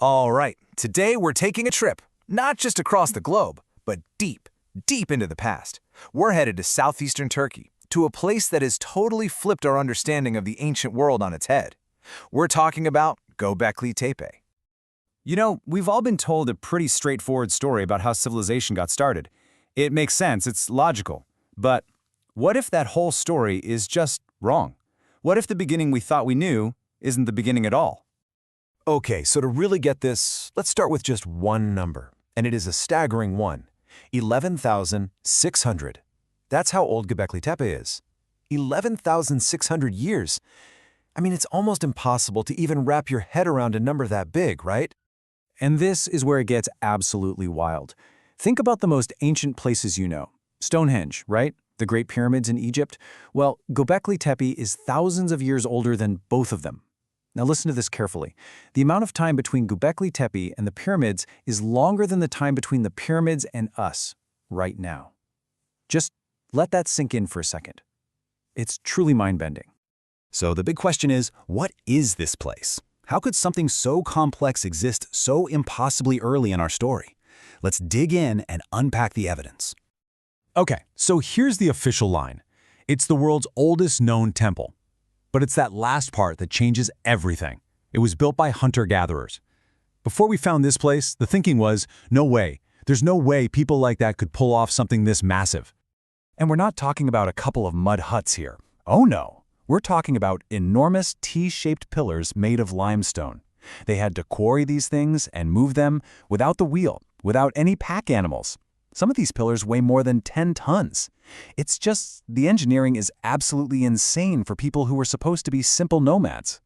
All right, today we're taking a trip, not just across the globe, but deep, deep into the past. We're headed to southeastern Turkey, to a place that has totally flipped our understanding of the ancient world on its head. We're talking about Göbekli Tepe. You know, we've all been told a pretty straightforward story about how civilization got started. It makes sense, it's logical. But what if that whole story is just wrong? What if the beginning we thought we knew isn't the beginning at all? Okay, so to really get this, let's start with just one number, and it is a staggering one. 11,600. That's how old Göbekli Tepe is. 11,600 years. I mean, it's almost impossible to even wrap your head around a number that big, right? And this is where it gets absolutely wild. Think about the most ancient places you know. Stonehenge, right? The Great Pyramids in Egypt. Well, Göbekli Tepe is thousands of years older than both of them. Now listen to this carefully. The amount of time between Göbekli Tepe and the pyramids is longer than the time between the pyramids and us right now. Just let that sink in for a second. It's truly mind-bending. So the big question is, what is this place? How could something so complex exist so impossibly early in our story? Let's dig in and unpack the evidence. Okay, so here's the official line. It's the world's oldest known temple. But it's that last part that changes everything. It was built by hunter-gatherers. Before we found this place, the thinking was, no way. There's no way people like that could pull off something this massive. And we're not talking about a couple of mud huts here. Oh no. We're talking about enormous T-shaped pillars made of limestone. They had to quarry these things and move them without the wheel, without any pack animals. Some of these pillars weigh more than 10 tons. It's just, the engineering is absolutely insane for people who were supposed to be simple nomads.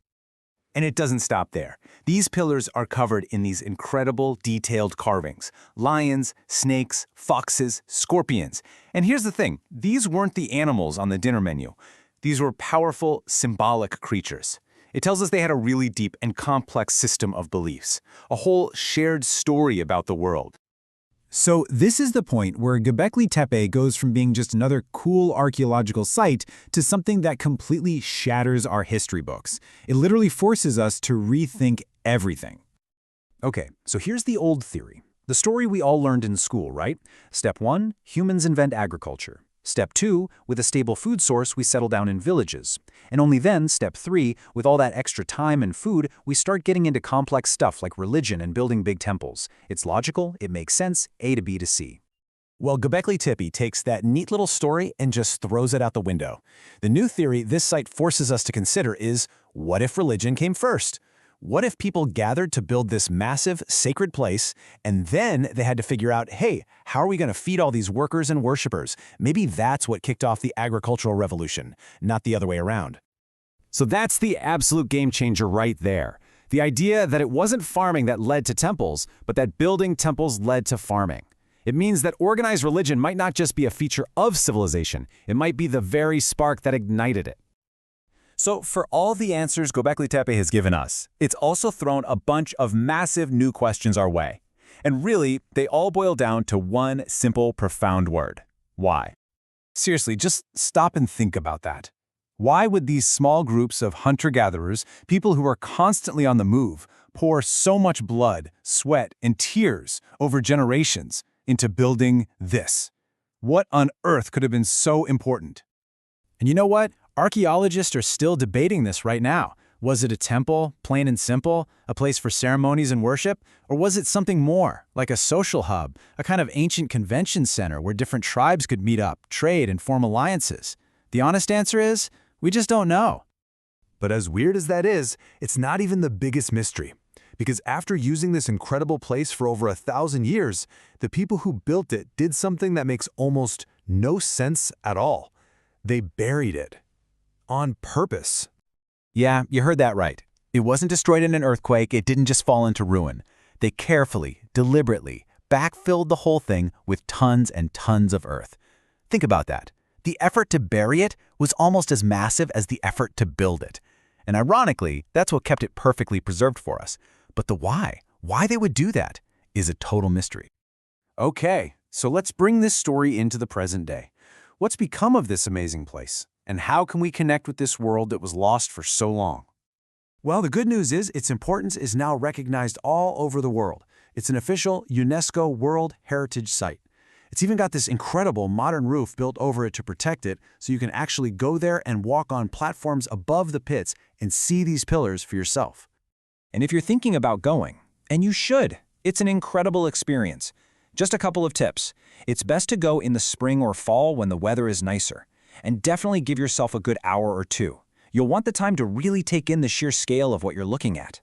And it doesn't stop there. These pillars are covered in these incredible, detailed carvings. Lions, snakes, foxes, scorpions. And here's the thing, these weren't the animals on the dinner menu. These were powerful, symbolic creatures. It tells us they had a really deep and complex system of beliefs, a whole shared story about the world. So this is the point where Göbekli Tepe goes from being just another cool archaeological site to something that completely shatters our history books. It literally forces us to rethink everything. Okay, so here's the old theory. The story we all learned in school, right? Step 1, humans invent agriculture. Step 2, with a stable food source, we settle down in villages. And only then, step 3, with all that extra time and food, we start getting into complex stuff like religion and building big temples. It's logical, it makes sense, A to B to C. Well, Göbekli Tepe takes that neat little story and just throws it out the window. The new theory this site forces us to consider is, what if religion came first? What if people gathered to build this massive, sacred place, and then they had to figure out, hey, how are we going to feed all these workers and worshipers? Maybe that's what kicked off the agricultural revolution, not the other way around. So that's the absolute game changer right there. The idea that it wasn't farming that led to temples, but that building temples led to farming. It means that organized religion might not just be a feature of civilization, it might be the very spark that ignited it. So for all the answers Göbekli Tepe has given us, it's also thrown a bunch of massive new questions our way. And really, they all boil down to one simple, profound word. Why? Seriously, just stop and think about that. Why would these small groups of hunter-gatherers, people who are constantly on the move, pour so much blood, sweat, and tears over generations into building this? What on earth could have been so important? And you know what? Archaeologists are still debating this right now. Was it a temple, plain and simple, a place for ceremonies and worship? Or was it something more, like a social hub, a kind of ancient convention center where different tribes could meet up, trade, and form alliances? The honest answer is, we just don't know. But as weird as that is, it's not even the biggest mystery. Because after using this incredible place for over 1,000 years, the people who built it did something that makes almost no sense at all. They buried it. On purpose. Yeah, you heard that right. It wasn't destroyed in an earthquake, it didn't just fall into ruin. They carefully, deliberately, backfilled the whole thing with tons and tons of earth. Think about that. The effort to bury it was almost as massive as the effort to build it. And ironically, that's what kept it perfectly preserved for us. But the why they would do that, is a total mystery. Okay, so let's bring this story into the present day. What's become of this amazing place? And how can we connect with this world that was lost for so long? Well, the good news is its importance is now recognized all over the world. It's an official UNESCO World Heritage Site. It's even got this incredible modern roof built over it to protect it, so you can actually go there and walk on platforms above the pits and see these pillars for yourself. And if you're thinking about going, and you should, it's an incredible experience. Just a couple of tips. It's best to go in the spring or fall when the weather is nicer. And definitely give yourself a good hour or two. You'll want the time to really take in the sheer scale of what you're looking at.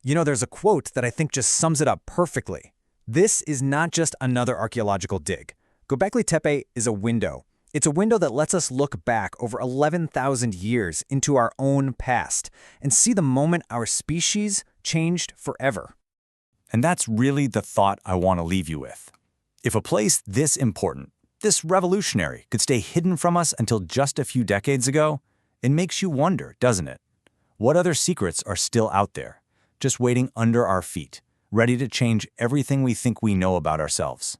You know, there's a quote that I think just sums it up perfectly. This is not just another archaeological dig. Göbekli Tepe is a window. It's a window that lets us look back over 11,000 years into our own past and see the moment our species changed forever. And that's really the thought I want to leave you with. If a place this important, this revolutionary, could stay hidden from us until just a few decades ago, it makes you wonder, doesn't it? What other secrets are still out there, just waiting under our feet, ready to change everything we think we know about ourselves?